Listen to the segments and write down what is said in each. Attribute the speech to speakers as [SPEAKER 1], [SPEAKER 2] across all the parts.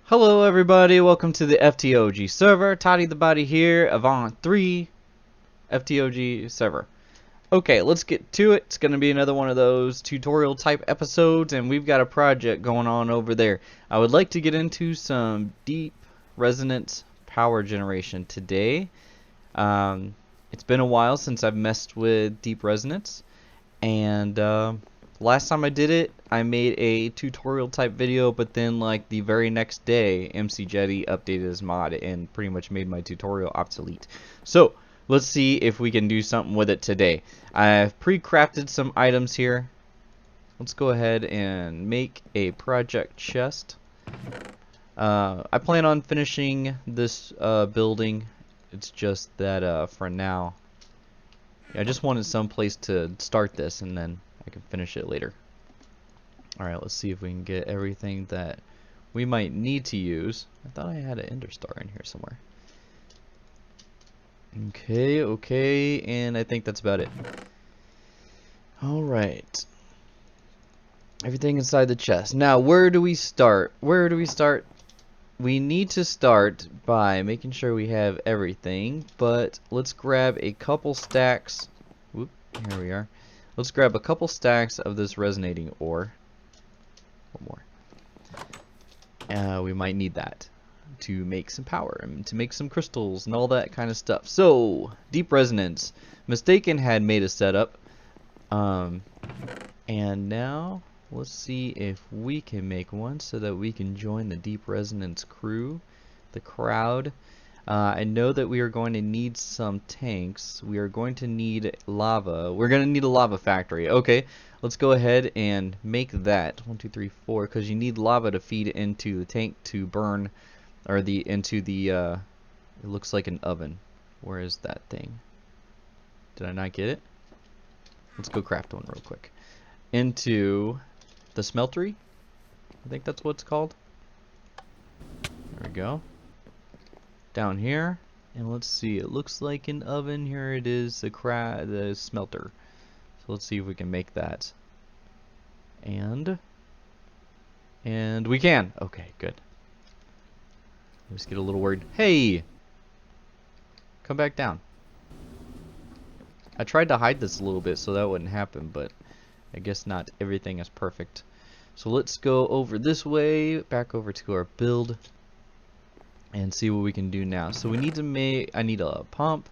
[SPEAKER 1] Hello everybody, welcome to the Ftog server. ToddytheBody here, Avant 3 Ftog server. Okay, let's get to it. It's going to be another one of those tutorial type episodes, and we've got a project going on over there. I would like to get into some deep resonance power generation today. It's been a while since I've messed with deep resonance, and last time I did it, I made a tutorial type video, but then like the very next day, Mcjty updated his mod and pretty much made my tutorial obsolete. So let's see if we can do something with it today. I've pre-crafted some items here. Let's go ahead and make a project chest. I plan on finishing this building. It's just that for now, I just wanted some place to start this, and then I can finish it later. Alright, let's see if we can get everything that we might need to use. I thought I had an ender star in here somewhere. Okay, and I think that's about it. Alright. Everything inside the chest. Now, where do we start? We need to start by making sure we have everything, but let's grab a couple stacks. Whoop, here we are. Let's grab a couple stacks of this resonating ore. One more. We might need that to make some power and to make some crystals and all that kind of stuff. So, deep resonance. Mistaken had made a setup. And now let's see if we can make one so that we can join the deep resonance crew, the crowd. I know that we are going to need some tanks. We are going to need lava. We're going to need a lava factory. Okay, let's go ahead and make that. 1, 2, 3, 4, because you need lava to feed into the tank to burn, or into the, it looks like an oven. Where is that thing? Did I not get it? Let's go craft one real quick. Into the smeltery. I think that's what it's called. There we go. Down here, and let's see, it looks like an oven. Here it is, the smelter. So let's see if we can make that. And we can. Okay, good. Let's get a little word. Hey, come back down. I tried to hide this a little bit so that wouldn't happen, but I guess not everything is perfect. So let's go over this way, back over to our build, and see what we can do now. So we need to make, I need a pump.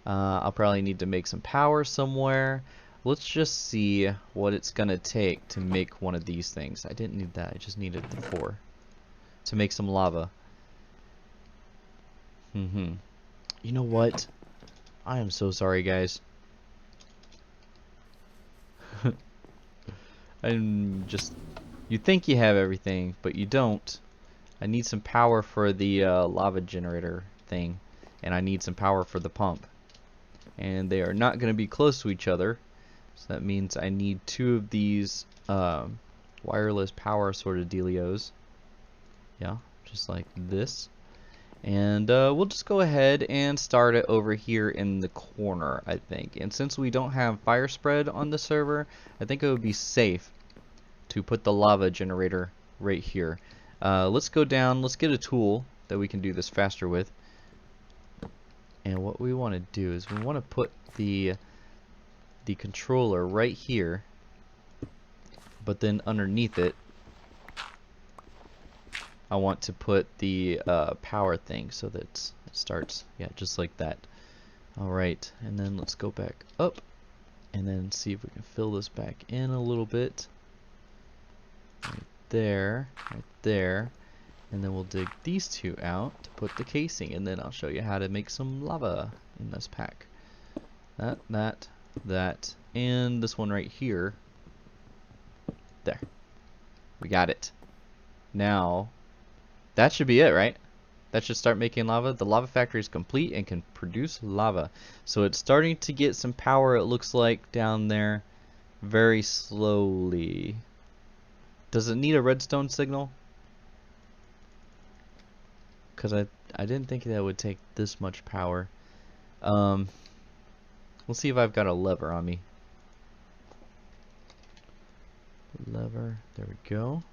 [SPEAKER 1] I'll probably need to make some power somewhere. Let's just see what it's gonna take to make one of these things. I didn't need that, I just needed the 4 to make some lava. You know what? I am so sorry, guys. You think you have everything, but you don't. I need some power for the lava generator thing, and I need some power for the pump. And they are not going to be close to each other, so that means I need 2 of these wireless power sort of dealios. Yeah, just like this. And we'll just go ahead and start it over here in the corner, I think. And since we don't have fire spread on the server, I think it would be safe to put the lava generator right here. Let's go down, let's get a tool that we can do this faster with. And what we want to do is we want to put the controller right here, but then underneath it I want to put the power thing so that it starts, yeah, just like that. Alright, and then let's go back up and then see if we can fill this back in a little bit. Right there, and then we'll dig these 2 out to put the casing, and then I'll show you how to make some lava in this pack. That, and this one right here. There. We got it. Now, that should be it, right? That should start making lava. The lava factory is complete and can produce lava. So it's starting to get some power, it looks like, down there very slowly. Does it need a redstone signal? Because I didn't think that would take this much power. We'll see if I've got a lever on me. Lever, there we go.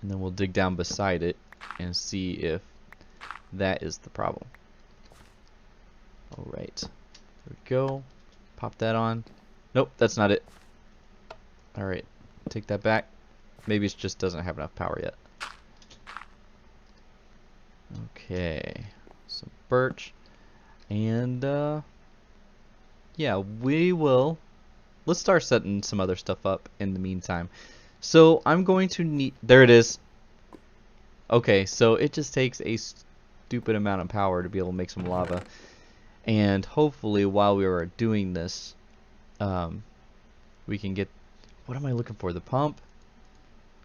[SPEAKER 1] And then we'll dig down beside it and see if that is the problem. Alright, there we go. Pop that on. Nope, that's not it. Alright, take that back. Maybe it just doesn't have enough power yet. Okay, some birch. And, yeah, let's start setting some other stuff up in the meantime. So, I'm going to need, there it is. Okay, so it just takes a stupid amount of power to be able to make some lava. And hopefully, while we are doing this, we can get, what am I looking for? The pump.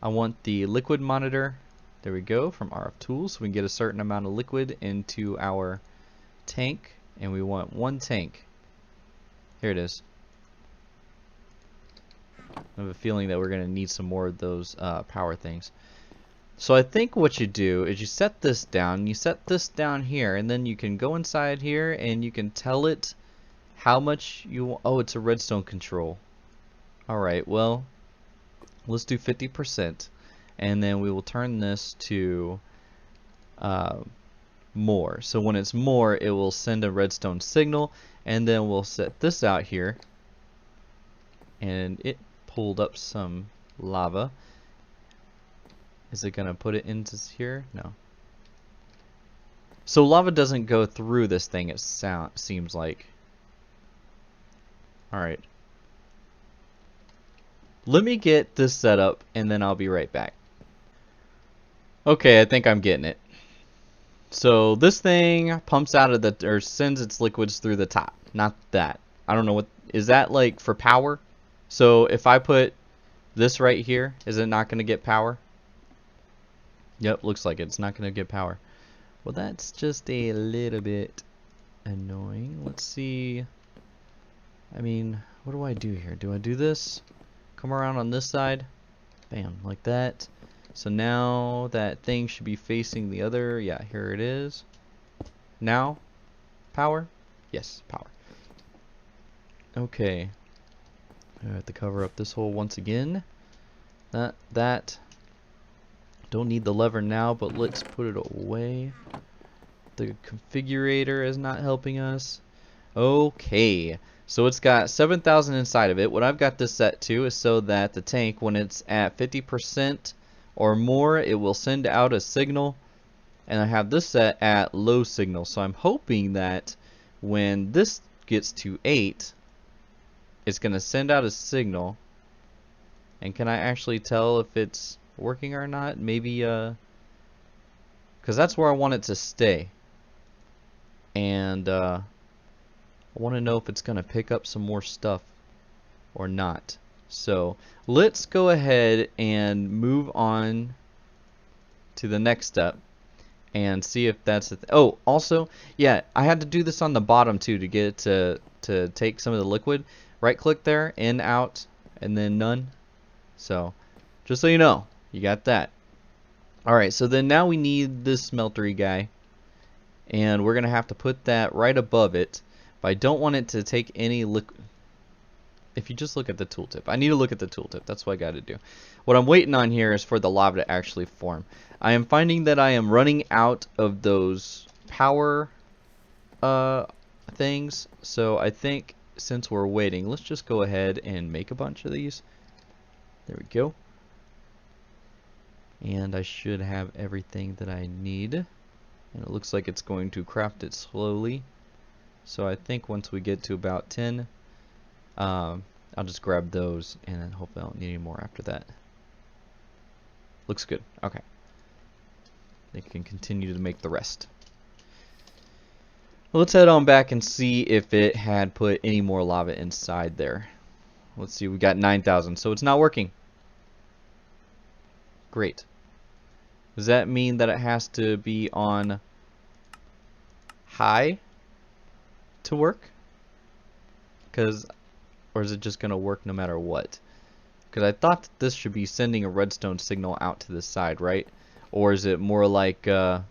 [SPEAKER 1] I want the liquid monitor. There we go, from RF Tools. So we can get a certain amount of liquid into our tank. And we want one tank. Here it is. I have a feeling that we're going to need some more of those power things. So I think what you do is you set this down. You set this down here. And then you can go inside here and you can tell it how much you want. Oh, it's a redstone control. Alright, well, let's do 50%. And then we will turn this to more. So when it's more, it will send a redstone signal. And then we'll set this out here. And it pulled up some lava. Is it gonna put it into here? No. So lava doesn't go through this thing, it seems like. Alright. Let me get this set up and then I'll be right back. Okay, I think I'm getting it. So this thing pumps out of the, or sends its liquids through the top. Not that. I don't know what, is that like for power? So if I put this right here, is it not going to get power? Yep, looks like it's not going to get power. Well, that's just a little bit annoying. Let's see. I mean, what do I do here? Do I do this? Come around on this side. Bam, like that. So now that thing should be facing the other. Yeah, here it is. Now, power? Yes, power. Okay. I have to cover up this hole once again. That. Don't need the lever now, but let's put it away. The configurator is not helping us. Okay. So it's got 7,000 inside of it. What I've got this set to is so that the tank, when it's at 50% or more, it will send out a signal. And I have this set at low signal. So I'm hoping that when this gets to 8, it's going to send out a signal. And can I actually tell if it's working or not? Maybe, because that's where I want it to stay. And, I want to know if it's going to pick up some more stuff or not. So let's go ahead and move on to the next step and see if that's oh, also, yeah, I had to do this on the bottom too to get it to take some of the liquid. Right click there, in, out, and then none. So just so you know, you got that. Alright, so then now we need this smeltery guy, and we're gonna have to put that right above it. But I don't want it to take any liquid. If you just look at the tooltip, I need to look at the tooltip. That's what I got to do. What I'm waiting on here is for the lava to actually form. I am finding that I am running out of those power things. So I think since we're waiting, let's just go ahead and make a bunch of these. There we go. And I should have everything that I need. And it looks like it's going to craft it slowly. So I think once we get to about 10, I'll just grab those, and then hopefully I don't need any more after that. Looks good. Okay. They can continue to make the rest. Well, let's head on back and see if it had put any more lava inside there. Let's see, we got 9,000, so it's not working. Great. Does that mean that it has to be on high to work? Or is it just going to work no matter what? Because I thought that this should be sending a redstone signal out to the side, right? Or is it more like that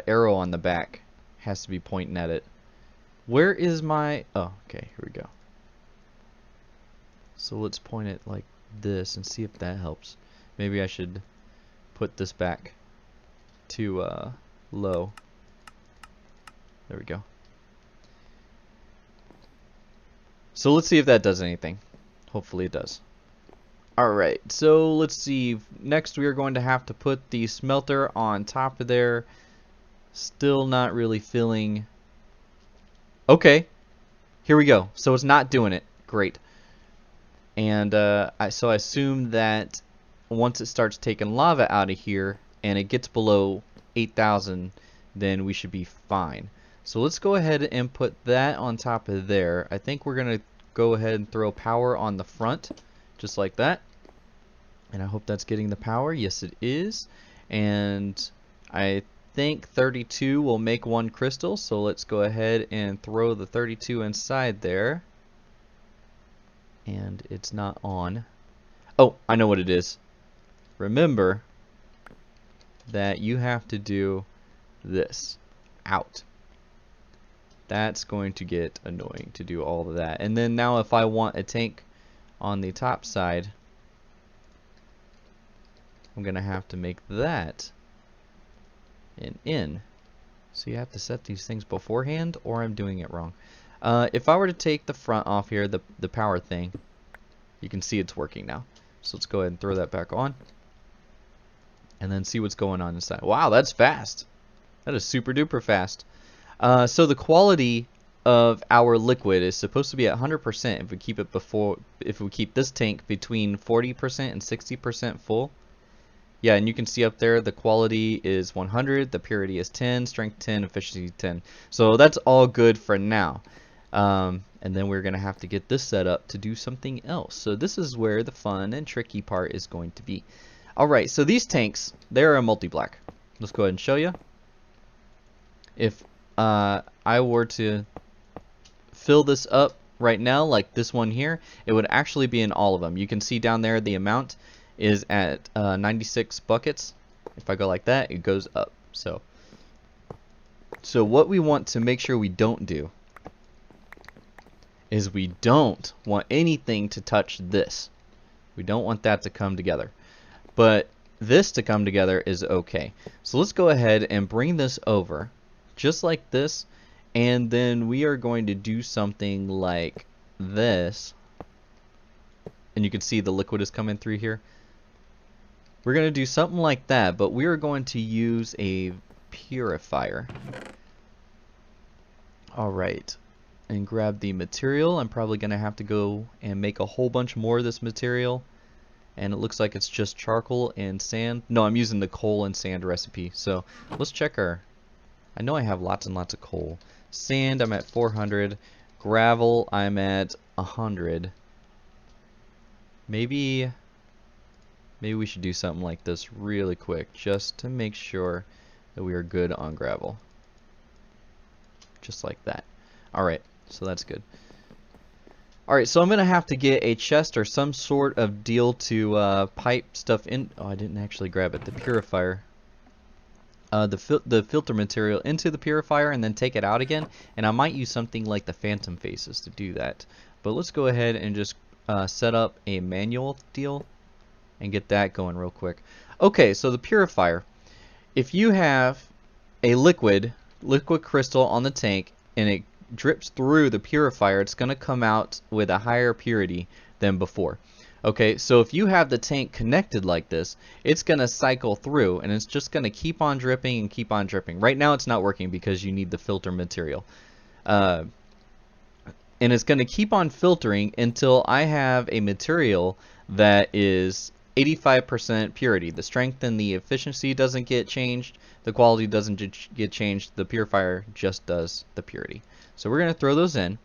[SPEAKER 1] arrow on the back has to be pointing at it? Where is my... Oh, okay, here we go. So let's point it like this and see if that helps. Maybe I should put this back to low. There we go. So let's see if that does anything. Hopefully it does. Alright, so let's see. Next we are going to have to put the smelter on top of there. Still not really filling. Okay, here we go. So it's not doing it. Great. And so I assume that once it starts taking lava out of here and it gets below 8,000, then we should be fine. So let's go ahead and put that on top of there. I think we're going to go ahead and throw power on the front, just like that. And I hope that's getting the power. Yes, it is. And I think 32 will make one crystal, so let's go ahead and throw the 32 inside there. And it's not on. Oh, I know what it is. Remember that you have to do this. Out. That's going to get annoying to do all of that. And then now if I want a tank on the top side, I'm going to have to make that an in. So you have to set these things beforehand, or I'm doing it wrong. If I were to take the front off here, the power thing, you can see it's working now. So let's go ahead and throw that back on. And then see what's going on inside. Wow, that's fast. That is super duper fast. So the quality of our liquid is supposed to be at 100% if we keep it if we keep this tank between 40% and 60% full. Yeah, and you can see up there the quality is 100, the purity is 10, strength 10, efficiency 10. So that's all good for now. And then we're going to have to get this set up to do something else. So this is where the fun and tricky part is going to be. Alright, so these tanks, they're a multi-black. Let's go ahead and show you. If I were to fill this up right now, like this one here, it would actually be in all of them. You can see down there the amount is at 96 buckets. If I go like that, it goes up. So what we want to make sure we don't do is we don't want anything to touch this. We don't want that to come together. But this to come together is okay. So let's go ahead and bring this over just like this, and then we are going to do something like this. And you can see the liquid is coming through here. We're going to do something like that, but we are going to use a purifier. Alright, and grab the material. I'm probably going to have to go and make a whole bunch more of this material. And it looks like it's just charcoal and sand. No, I'm using the coal and sand recipe. So let's check our... I know I have lots and lots of coal. Sand, I'm at 400. Gravel, I'm at 100. Maybe we should do something like this really quick, just to make sure that we are good on gravel. Just like that. Alright, so that's good. Alright, so I'm going to have to get a chest or some sort of deal to pipe stuff in. Oh, I didn't actually grab it. The purifier. The filter material into the purifier and then take it out again. And I might use something like the phantom faces to do that. But let's go ahead and just set up a manual deal and get that going real quick. Okay, so the purifier. If you have a liquid crystal on the tank and it drips through the purifier, it's going to come out with a higher purity than before. Okay, so if you have the tank connected like this, it's going to cycle through and it's just going to keep on dripping and keep on dripping. Right now it's not working because you need the filter material. And it's going to keep on filtering until I have a material that is 85% purity. The strength and the efficiency doesn't get changed. The quality doesn't get changed. The purifier just does the purity. So we're going to throw those in,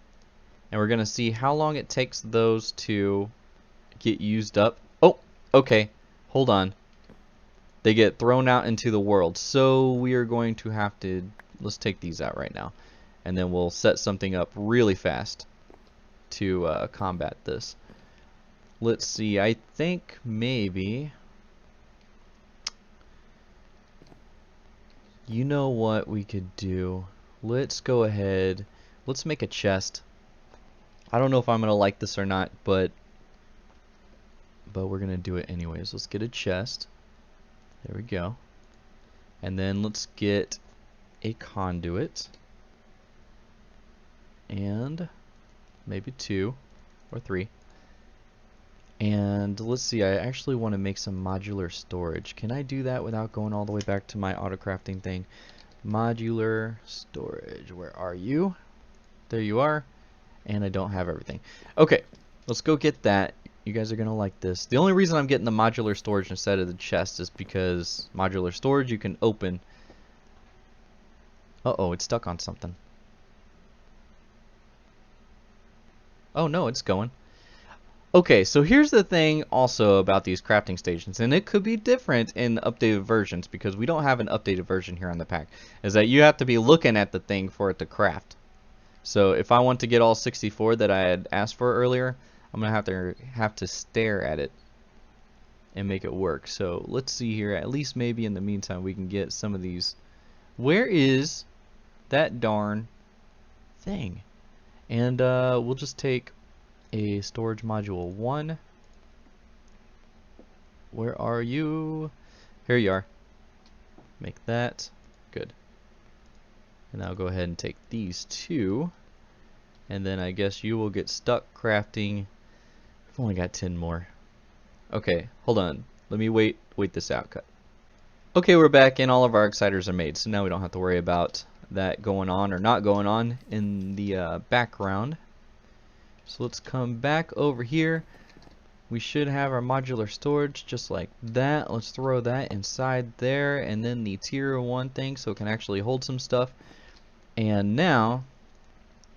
[SPEAKER 1] and we're going to see how long it takes those to get used up. Oh, okay. Hold on. They get thrown out into the world. So we are going to have to, let's take these out right now, and then we'll set something up really fast to combat this. Let's see. I think maybe, you know what we could do? Let's go ahead. Let's make a chest. I don't know if I'm going to like this or not, but but we're gonna do it anyways. Let's get a chest. There we go. And then let's get a conduit. And maybe 2 or 3. And let's see, I actually want to make some modular storage. Can I do that without going all the way back to my auto crafting thing? Modular storage, where are you? There you are. And I don't have everything. Okay, let's go get that. You guys are gonna like this. The only reason I'm getting the modular storage instead of the chest is because modular storage you can open. Uh-oh, it's stuck on something. Oh no, it's going. Okay, so here's the thing also about these crafting stations, and it could be different in updated versions because we don't have an updated version here on the pack, is that you have to be looking at the thing for it to craft. So if I want to get all 64 that I had asked for earlier, I'm going to have to stare at it and make it work. So let's see here, at least maybe in the meantime we can get some of these. Where is that darn thing? And we'll just take a storage module 1. Where are you? Here you are. Make that. Good. And I'll go ahead and take these 2. And then I guess you will get stuck crafting. I've only got 10 more. Okay, hold on. Let me wait this out. Cut. Okay, we're back and all of our exciters are made. So now we don't have to worry about that going on or not going on in the background. So let's come back over here. We should have our modular storage just like that. Let's throw that inside there, and then the tier 1 thing so it can actually hold some stuff. And now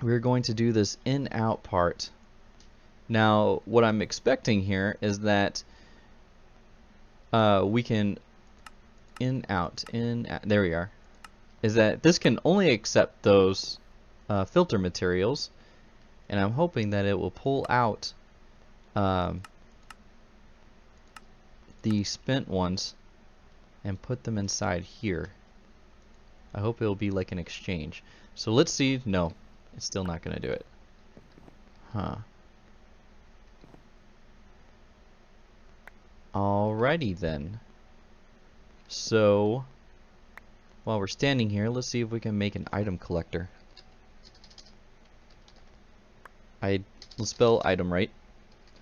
[SPEAKER 1] we're going to do this in-out part. Now what I'm expecting here is that we can in-out, there we are, is that this can only accept those filter materials. And I'm hoping that it will pull out the spent ones and put them inside here. I hope it will be like an exchange. So let's see. No, it's still not going to do it. Huh. Alrighty then. So while we're standing here, let's see if we can make an item collector. Let's spell item right.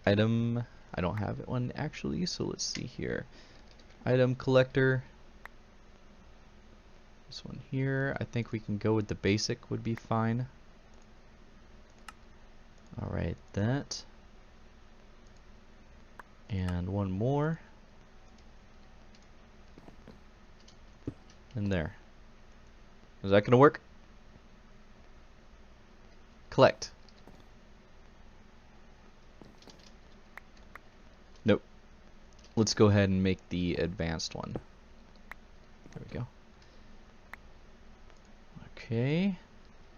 [SPEAKER 1] Item, I don't have one actually, so let's see here. Item collector. This one here. I think we can go with the basic would be fine. Alright, that. And one more. And there. Is that going to work? Collect. Nope. Let's go ahead and make the advanced one. There we go. Okay.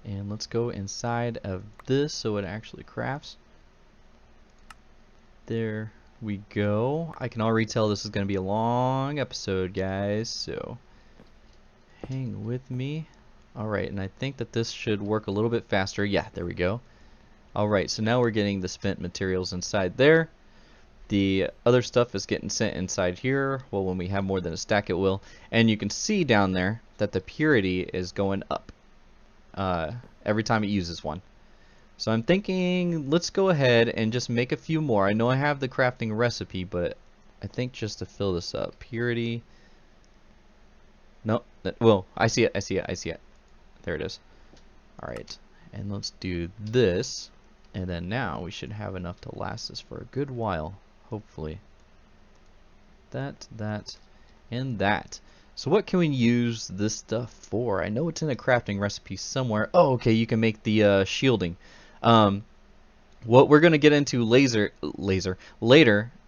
[SPEAKER 1] And let's go inside of this so it actually crafts. There we go. I can already tell this is going to be a long episode, guys, so hang with me. Alright, and I think that this should work a little bit faster. Yeah, there we go. Alright, so now we're getting the spent materials inside there. The other stuff is getting sent inside here. Well, when we have more than a stack it will. And you can see down there that the purity is going up every time it uses one. So I'm thinking let's go ahead and just make a few more. I know I have the crafting recipe, but I think just to fill this up. Purity. No, well, I see it, I see it, I see it. There it is. Alright, and let's do this. And then now we should have enough to last us for a good while. Hopefully. That, and that. So what can we use this stuff for? I know it's in a crafting recipe somewhere. Oh, okay, you can make the shielding. What we're going to get into later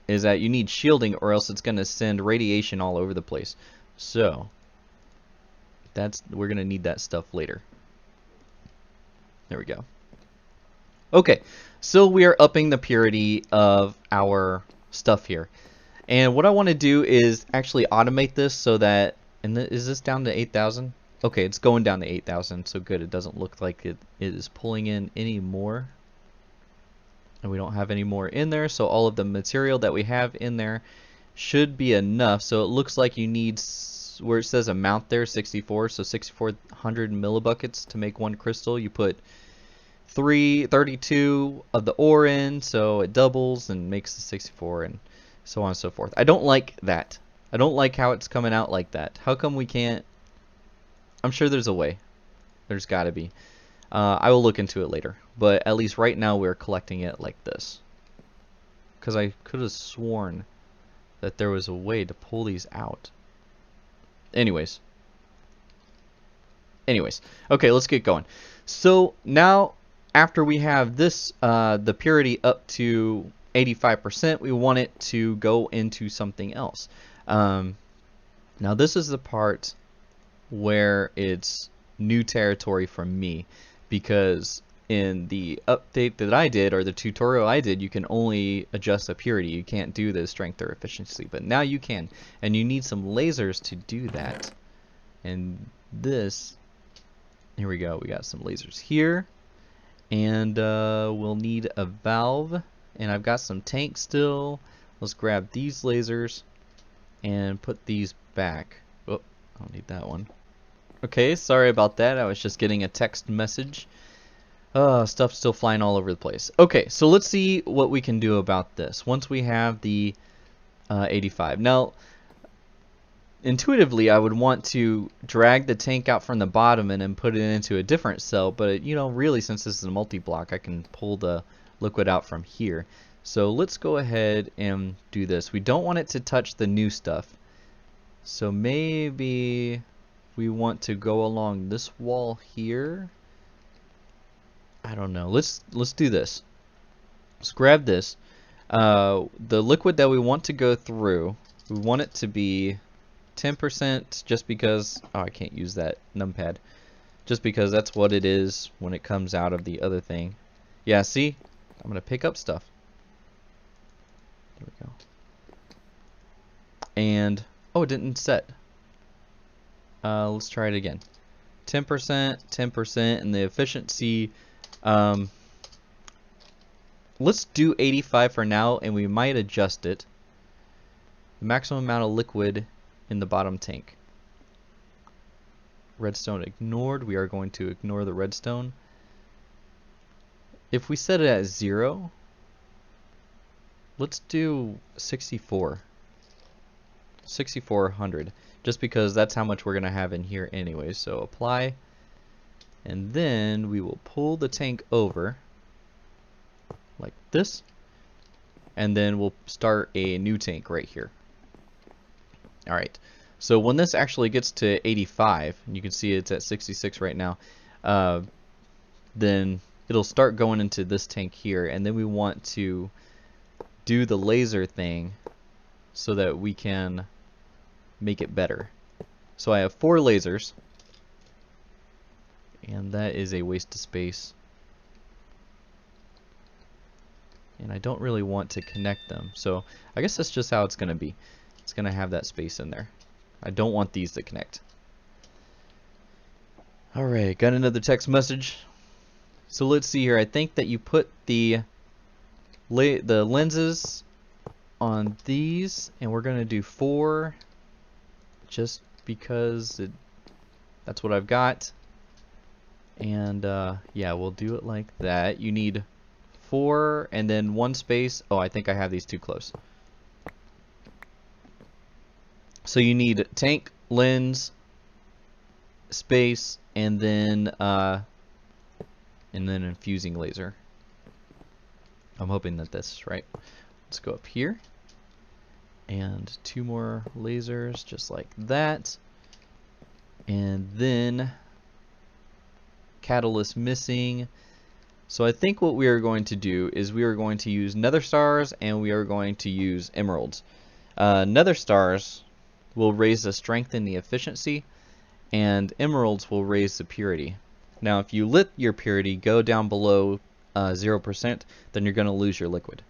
[SPEAKER 1] is that you need shielding or else it's going to send radiation all over the place. So we're going to need that stuff later. There we go. Okay, so we are upping the purity of our stuff here. And what I want to do is actually automate this so that, and is this down to 8,000? Okay, it's going down to 8,000, so good. It doesn't look like it is pulling in any more. and we don't have any more in there, so all of the material that we have in there should be enough. So it looks like you need, where it says amount there, 64, so 6400 millibuckets to make one crystal. You put 32 of the ore in, so it doubles and makes the 64, and so on and so forth. I don't like that. I don't like how it's coming out like that. How come we can't? I'm sure there's a way. There's got to be. I will look into it later, but at least right now we're collecting it like this, because I could have sworn that there was a way to pull these out. Anyways, okay, let's get going. So now, after we have this, the purity up to 85%, we want it to go into something else. Now this is the part where it's new territory for me, because in the update that I did, or the tutorial I did, you can only adjust the purity. You can't do the strength or efficiency, but now you can, and you need some lasers to do that. And this, here we go, we got some lasers here, and we'll need a valve, and I've got some tanks still. Let's grab these lasers and put these back. Oh, I don't need that one. Okay, sorry about that. I was just getting a text message. Stuff's still flying all over the place. Okay, so let's see what we can do about this once we have the 85. Now, intuitively, I would want to drag the tank out from the bottom and then put it into a different cell, but you know, really, since this is a multi-block, I can pull the liquid out from here. So let's go ahead and do this. We don't want it to touch the new stuff, so maybe we want to go along this wall here. I don't know. Let's do this. Let's grab this. The liquid that we want to go through, we want it to be 10%, just because, oh, I can't use that numpad, just because that's what it is when it comes out of the other thing. Yeah, see, I'm gonna pick up stuff. There we go. And oh, it didn't set. Let's try it again. 10%, 10%, and the efficiency, let's do 85 for now, and we might adjust it. The maximum amount of liquid in the bottom tank. Redstone ignored. We are going to ignore the redstone. If we set it at 0, let's do 6400, just because that's how much we're gonna have in here anyway. So apply, and then we will pull the tank over like this, and then we'll start a new tank right here. Alright, so when this actually gets to 85, and you can see it's at 66 right now, then it'll start going into this tank here, and then we want to do the laser thing so that we can make it better. So I have 4 lasers, and that is a waste of space, and I don't really want to connect them, so I guess that's just how it's gonna be. It's gonna have that space in there. I don't want these to connect. Alright, got another text message. So let's see here. I think that you put the lenses on these, and we're gonna do 4 just because that's what I've got. And yeah, we'll do it like that. You need 4 and then 1 space. Oh, I think I have these too close. So you need tank, lens, space, and then infusing laser. I'm hoping that this is right. Let's go up here, and 2 more lasers just like that, and then catalyst missing. So I think what we are going to do is we are going to use nether stars, and we are going to use emeralds. Nether stars will raise the strength and the efficiency, and emeralds will raise the purity. Now if you let your purity go down below 0%, then you're going to lose your liquid.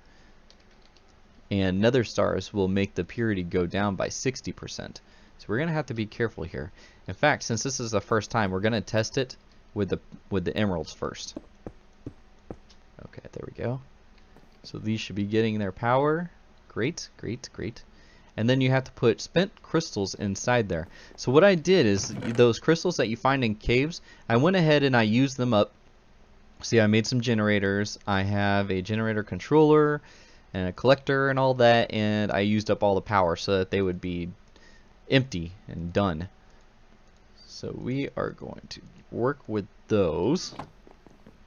[SPEAKER 1] And nether stars will make the purity go down by 60%. So we're going to have to be careful here. In fact, since this is the first time, we're going to test it with the emeralds first. Okay, there we go. So these should be getting their power. Great, great, great. And then you have to put spent crystals inside there. So what I did is those crystals that you find in caves, I went ahead and I used them up. See, I made some generators. I have a generator controller and a collector and all that, and I used up all the power so that they would be empty and done. So we are going to work with those.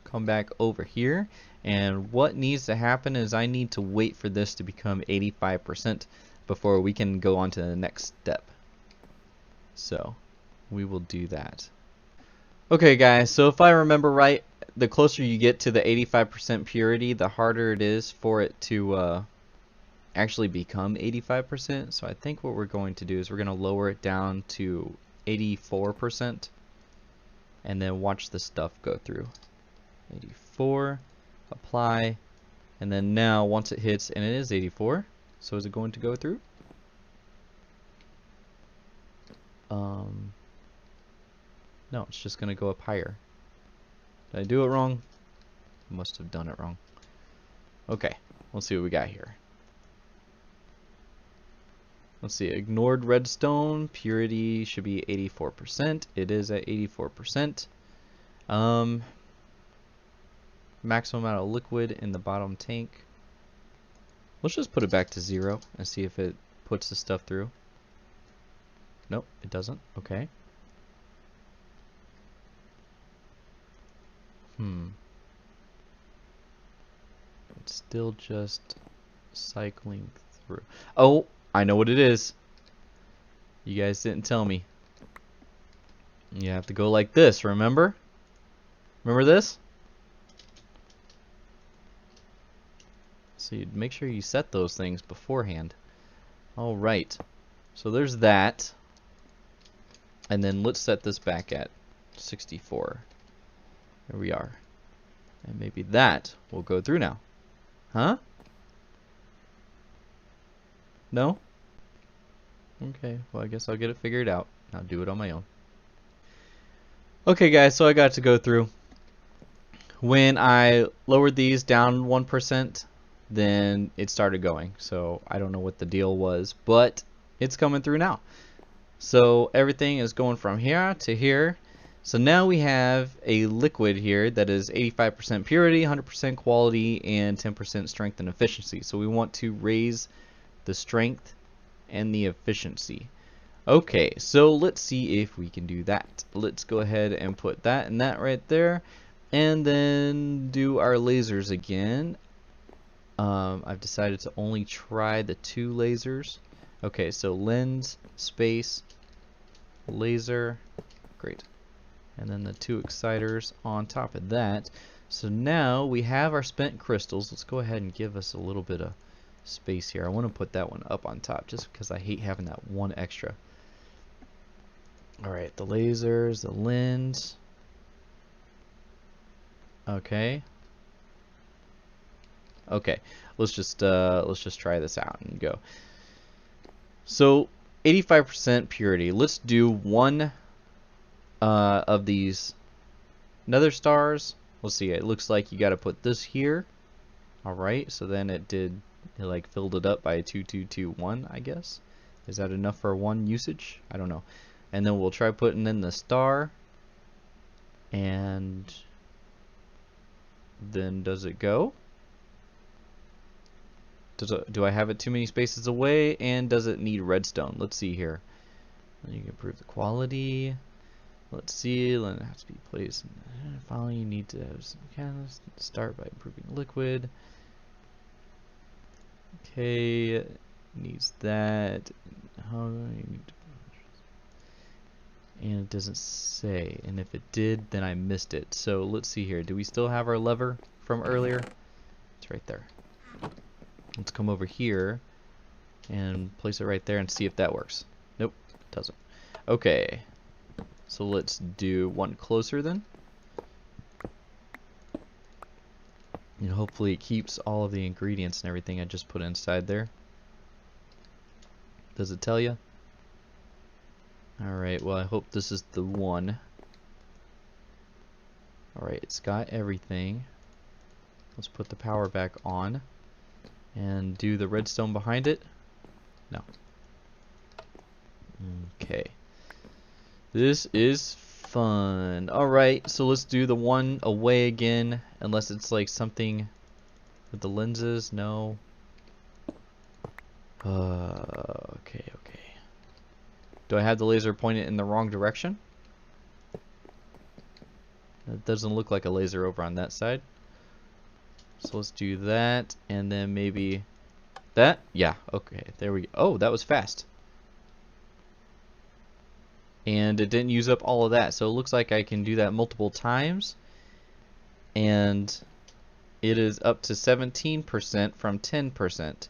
[SPEAKER 1] Come back over here, and what needs to happen is I need to wait for this to become 85% before we can go on to the next step. So we will do that. Okay guys, so if I remember right, the closer you get to the 85% purity, the harder it is for it to actually become 85%. So I think what we're going to do is we're going to lower it down to 84% and then watch the stuff go through. 84, apply, and then now once it hits, and it is 84, so is it going to go through? No, it's just going to go up higher. Did I do it wrong? I must have done it wrong. Okay, let's see what we got here. Let's see, ignored redstone, purity should be 84%. It is at 84%. Maximum amount of liquid in the bottom tank. Let's just put it back to 0 and see if it puts the stuff through. Nope, it doesn't. Okay. It's still just cycling through. Oh, I know what it is. You guys didn't tell me. You have to go like this, remember? Remember this? So you make sure you set those things beforehand. Alright. So there's that. And then let's set this back at 64. There we are. And maybe that will go through now. Huh? No? Okay, well I guess I'll get it figured out. I'll do it on my own. Okay guys, so I got to go through. When I lowered these down 1%, then it started going. So I don't know what the deal was, but it's coming through now. So everything is going from here to here. So now we have a liquid here that is 85% purity, 100% quality, and 10% strength and efficiency. So we want to raise the strength and the efficiency. Okay, so let's see if we can do that. Let's go ahead and put that and that right there, and then do our lasers again. I've decided to only try the 2 lasers. Okay, so lens, space, laser, great. And then the 2 exciters on top of that. So now we have our spent crystals. Let's go ahead and give us a little bit of space here. I want to put that one up on top just because I hate having that one extra. Alright, the lasers, the lens. Okay. Okay, let's just try this out and go. So 85% purity. Let's do one of these nether stars. Let's see, it looks like you got to put this here. Alright, so then it like filled it up by 2221, I guess. Is that enough for one usage? I don't know. And then we'll try putting in the star. And then does it go? Do I have it too many spaces away? And does it need redstone? Let's see here. You can improve the quality. Let's see. Then it has to be placed. Finally, you need to have some kind of start by improving liquid. Okay, needs that. And it doesn't say. And if it did, then I missed it. So let's see here. Do we still have our lever from earlier? It's right there. Let's come over here and place it right there and see if that works. Nope, it doesn't. Okay, so let's do one closer then. And hopefully it keeps all of the ingredients and everything I just put inside there. Does it tell you? Alright, well I hope this is the one. Alright, it's got everything. Let's put the power back on. And do the redstone behind it? No. Okay. This is fun. Alright, so let's do the one away again. Unless it's like something with the lenses. No. Okay. Do I have the laser pointed in the wrong direction? It doesn't look like a laser over on that side. So let's do that, and then maybe that. Yeah, okay, there we go. Oh, that was fast. And it didn't use up all of that, so it looks like I can do that multiple times. And it is up to 17% from 10%.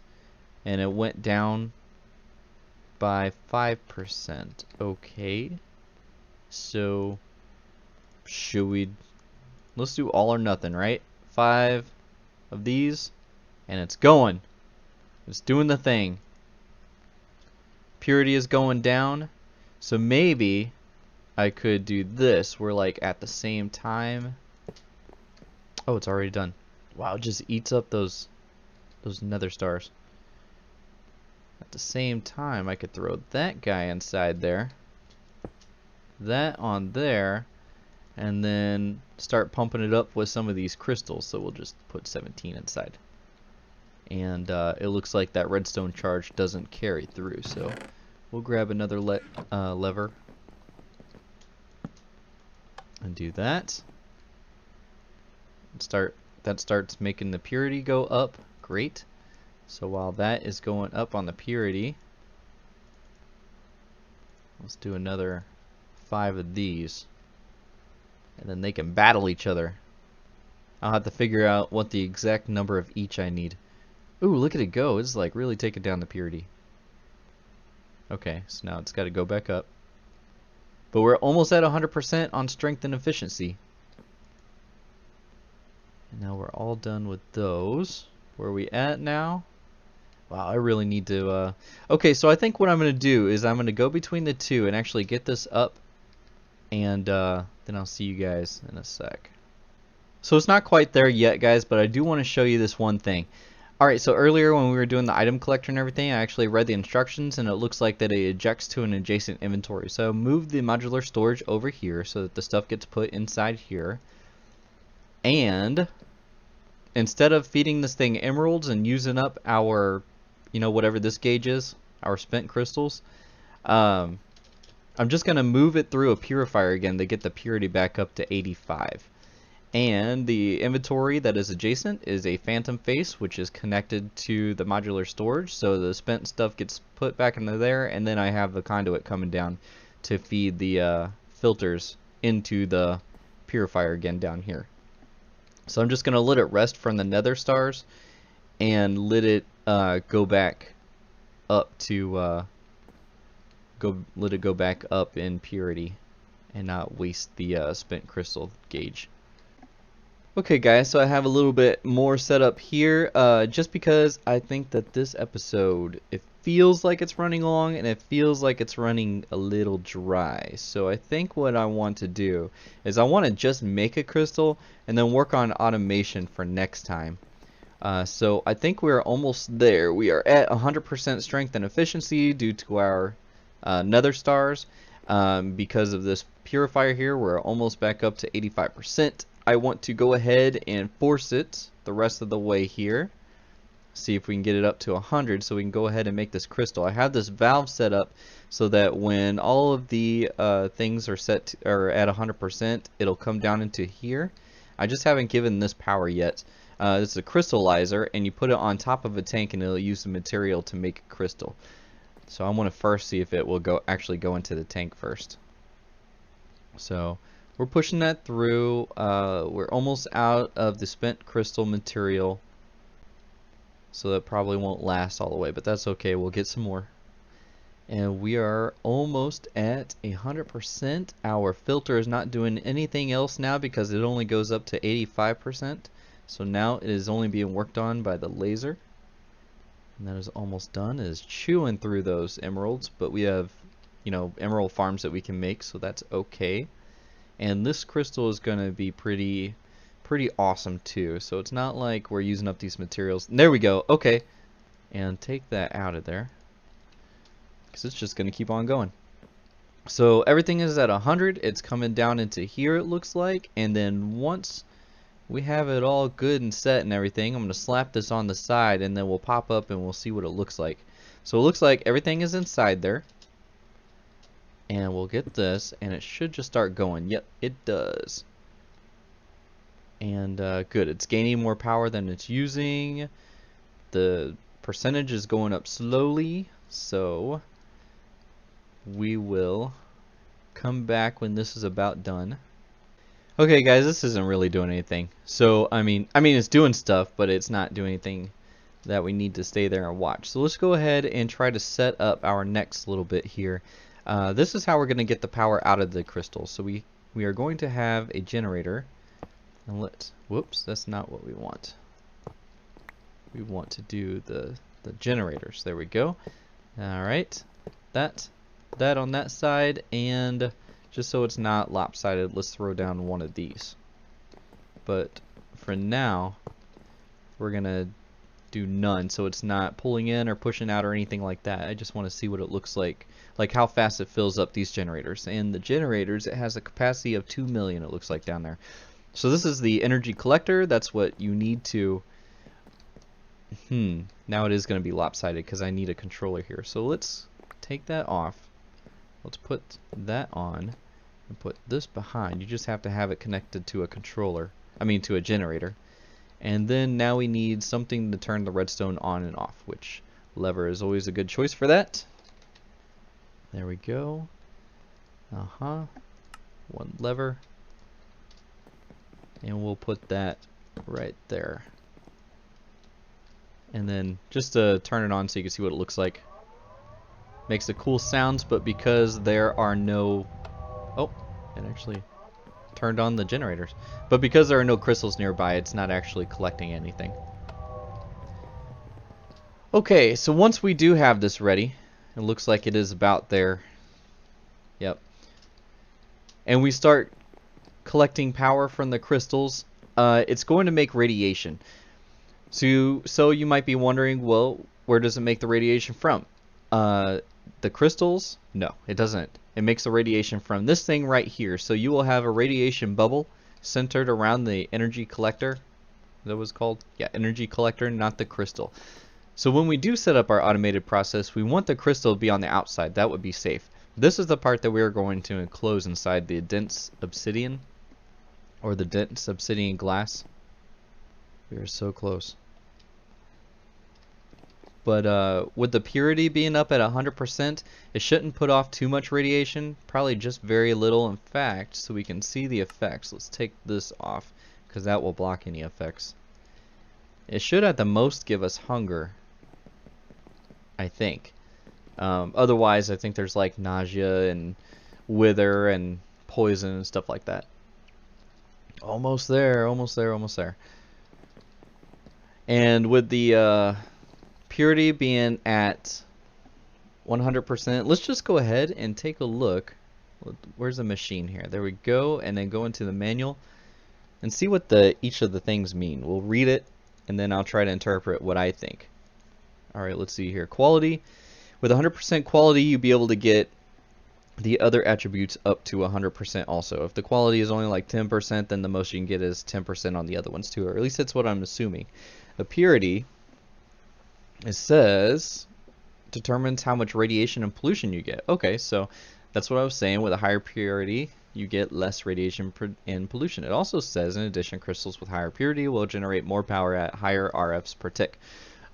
[SPEAKER 1] And it went down by 5%. Okay. So should we, let's do all or nothing, right? 5 of these, and it's going. It's doing the thing. Purity is going down, so maybe I could do this where like at the same time. Oh, it's already done. Wow, it just eats up those nether stars. At the same time, I could throw that guy inside there, that on there, and then start pumping it up with some of these crystals. So we'll just put 17 inside. And it looks like that redstone charge doesn't carry through. So we'll grab another lever and do that. That starts making the purity go up. Great. So while that is going up on the purity, let's do another 5 of these. And then they can battle each other. I'll have to figure out what the exact number of each I need. Ooh, look at it go. It's like really taking down the purity. Okay, so now it's got to go back up. But we're almost at 100% on strength and efficiency. And now we're all done with those. Where are we at now? Wow, I really need to... Okay, so I think what I'm going to do is I'm going to go between the two and actually get this up. And then I'll see you guys in a sec. So it's not quite there yet, guys, but I do want to show you this one thing. Alright, so earlier when we were doing the item collector and everything, I actually read the instructions, and it looks like that it ejects to an adjacent inventory. So move the modular storage over here so that the stuff gets put inside here. And instead of feeding this thing emeralds and using up our, you know, whatever this gauge is, our spent crystals, I'm just going to move it through a purifier again to get the purity back up to 85. And the inventory that is adjacent is a phantom face, which is connected to the modular storage, so the spent stuff gets put back into there, and then I have the conduit coming down to feed the filters into the purifier again down here. So I'm just going to let it rest from the nether stars and let it go back up to let it go back up in purity and not waste the spent crystal gauge. Okay guys, so I have a little bit more set up here just because I think that this episode, it feels like it's running long and it feels like it's running a little dry. So I think what I want to do is I want to just make a crystal and then work on automation for next time. So I think we're almost there. We are at 100% strength and efficiency due to our nether stars. Because of this purifier here, we're almost back up to 85%. I want to go ahead and force it the rest of the way here. See if we can get it up to 100 so we can go ahead and make this crystal. I have this valve set up so that when all of the things are set to, or at 100%, it'll come down into here. I just haven't given this power yet. This is a crystallizer, and you put it on top of a tank and it'll use the material to make a crystal. So I want to first see if it will actually go into the tank first. So we're pushing that through. We're almost out of the spent crystal material, so that probably won't last all the way, but that's okay. We'll get some more. And we are almost at 100%. Our filter is not doing anything else now because it only goes up to 85%. So now it is only being worked on by the laser. And that is almost done. It is chewing through those emeralds, but we have, you know, emerald farms that we can make, so that's okay. And this crystal is going to be pretty awesome too. So it's not like we're using up these materials. And there we go. Okay, and take that out of there, because it's just going to keep on going. So everything is at 100. It's coming down into here, it looks like, and then once we have it all good and set and everything, I'm going to slap this on the side, and then we'll pop up and we'll see what it looks like. So it looks like everything is inside there, and we'll get this, and it should just start going. Yep, it does. And good, it's gaining more power than it's using. The percentage is going up slowly, so we will come back when this is about done. Okay guys, this isn't really doing anything. So I mean it's doing stuff, but it's not doing anything that we need to stay there and watch. So let's go ahead and try to set up our next little bit here. This is how we're going to get the power out of the crystals. So we are going to have a generator. And whoops, that's not what we want. We want to do the generators. There we go. Alright, that on that side, and just so it's not lopsided, let's throw down one of these. But for now, we're gonna do none, so it's not pulling in or pushing out or anything like that. I just want to see what it looks like how fast it fills up these generators. And the generators, it has a capacity of 2 million, it looks like down there. So this is the energy collector. That's what you need to now it is going to be lopsided because I need a controller here. So let's take that off. Let's put that on and put this behind. You just have to have it connected to a controller, to a generator. And then now we need something to turn the redstone on and off, which lever is always a good choice for that. There we go. One lever. And we'll put that right there. And then just to turn it on so you can see what it looks like. Makes the cool sounds, but because there are no... Oh, it actually turned on the generators. But because there are no crystals nearby, it's not actually collecting anything. Okay, so once we do have this ready, it looks like it is about there. Yep. And we start collecting power from the crystals, it's going to make radiation. So you might be wondering, well, where does it make the radiation from? The crystals? No, it doesn't. It makes the radiation from this thing right here. So you will have a radiation bubble centered around the energy collector. That was called? Yeah, energy collector, not the crystal. So when we do set up our automated process, we want the crystal to be on the outside. That would be safe. This is the part that we are going to enclose inside the dense obsidian, or the dense obsidian glass. We are so close. But with the purity being up at 100%, it shouldn't put off too much radiation, probably just very little. In fact, so we can see the effects, let's take this off, because that will block any effects. It should at the most give us hunger, I think. Otherwise, I think there's like nausea and wither and poison and stuff like that. Almost there, almost there, almost there. And with the purity being at 100%, let's just go ahead and take a look. Where's the machine here? There we go. And then go into the manual and see what each of the things mean. We'll read it, and then I'll try to interpret what I think. Alright, let's see here. Quality. With 100% quality, you'll be able to get the other attributes up to 100% also. If the quality is only like 10%, then the most you can get is 10% on the other ones too, or at least that's what I'm assuming. The purity, it says, determines how much radiation and pollution you get. Okay, so that's what I was saying. With a higher purity, you get less radiation and pollution. It also says, in addition, crystals with higher purity will generate more power at higher RFs per tick.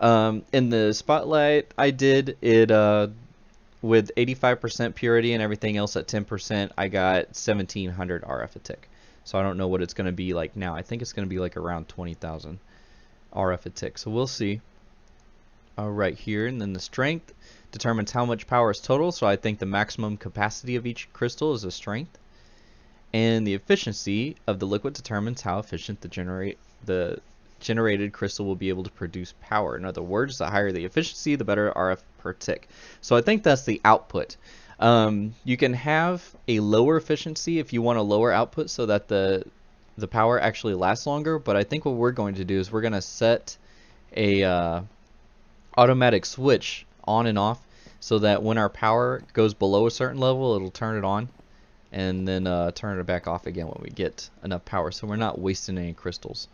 [SPEAKER 1] In the spotlight I did it with 85% purity and everything else at 10%, I got 1700 RF a tick. So I don't know what it's going to be like now. I think it's going to be like around 20,000 RF a tick. So we'll see. Right here, and then the strength determines how much power is total. So I think the maximum capacity of each crystal is a strength. And the efficiency of the liquid determines how efficient the generated crystal will be able to produce power. In other words, the higher the efficiency, the better RF per tick. So I think that's the output. You can have a lower efficiency if you want a lower output so that the power actually lasts longer, but I think what we're going to do is we're going to set a automatic switch on and off, so that when our power goes below a certain level, it'll turn it on, and then turn it back off again when we get enough power, so we're not wasting any crystals.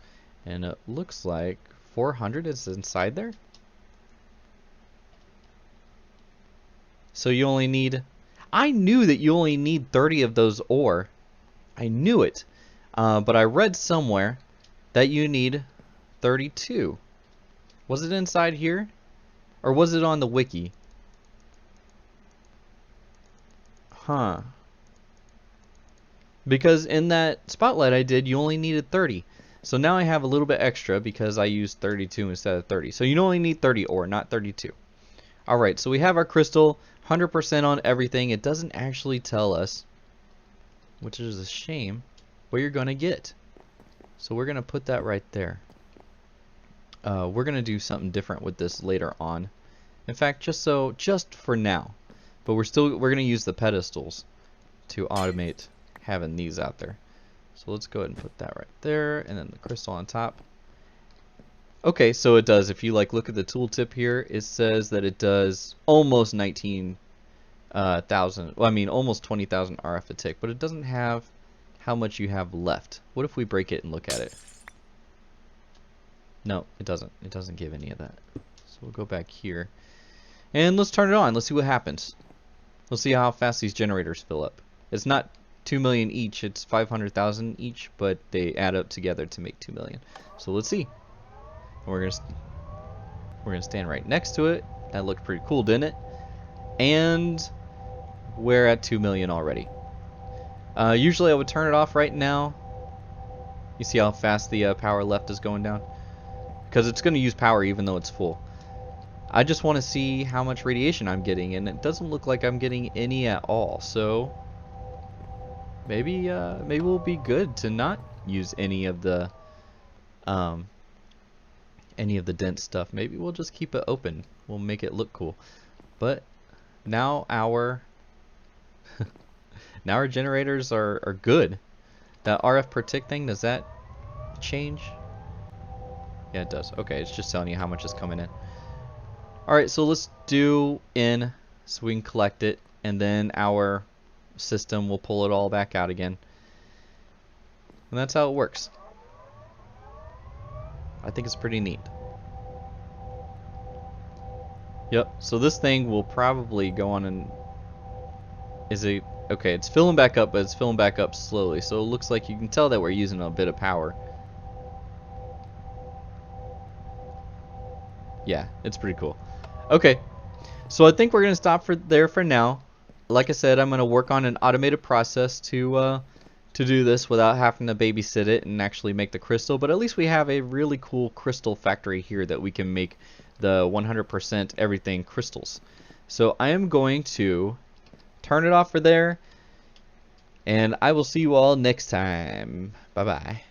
[SPEAKER 1] And it looks like 400 is inside there. So you only need... I knew that you only need 30 of those ore. I knew it. But I read somewhere that you need 32. Was it inside here? Or was it on the wiki? Huh. Because in that spotlight I did, you only needed 30. So now I have a little bit extra because I used 32 instead of 30. So you only need 30 ore, not 32. Alright, so we have our crystal, 100% on everything. It doesn't actually tell us, which is a shame, what you're going to get. So we're going to put that right there. We're going to do something different with this later on. In fact, just for now. But we're going to use the pedestals to automate having these out there. So let's go ahead and put that right there, and then the crystal on top. Okay, so it does. If you look at the tooltip here, it says that it does almost 19,000. Well, I mean almost 20,000 RF a tick, but it doesn't have how much you have left. What if we break it and look at it? No, it doesn't. It doesn't give any of that. So we'll go back here, and let's turn it on. Let's see what happens. We'll see how fast these generators fill up. It's not 2 million each. It's 500,000 each, but they add up together to make 2 million. So let's see. And we're gonna stand right next to it. That looked pretty cool, didn't it? And we're at 2 million already. Usually I would turn it off right now. You see how fast the power left is going down? Because it's going to use power even though it's full. I just want to see how much radiation I'm getting, and it doesn't look like I'm getting any at all. So maybe it'll be good to not use any of the dense stuff. Maybe we'll just keep it open. We'll make it look cool. But now our now our generators are good. That RF per tick thing, does that change? Yeah, it does. Okay, it's just telling you how much is coming in. Alright, so let's do in so we can collect it, and then our system will pull it all back out again. And that's how it works. I think it's pretty neat. Yep, so this thing will probably go on and... Okay, it's filling back up, but it's filling back up slowly. So it looks like you can tell that we're using a bit of power. Yeah, it's pretty cool. Okay, so I think we're going to stop there for now. Like I said, I'm going to work on an automated process to do this without having to babysit it and actually make the crystal. But at least we have a really cool crystal factory here that we can make the 100% everything crystals. So I am going to turn it off for there, and I will see you all next time. Bye bye.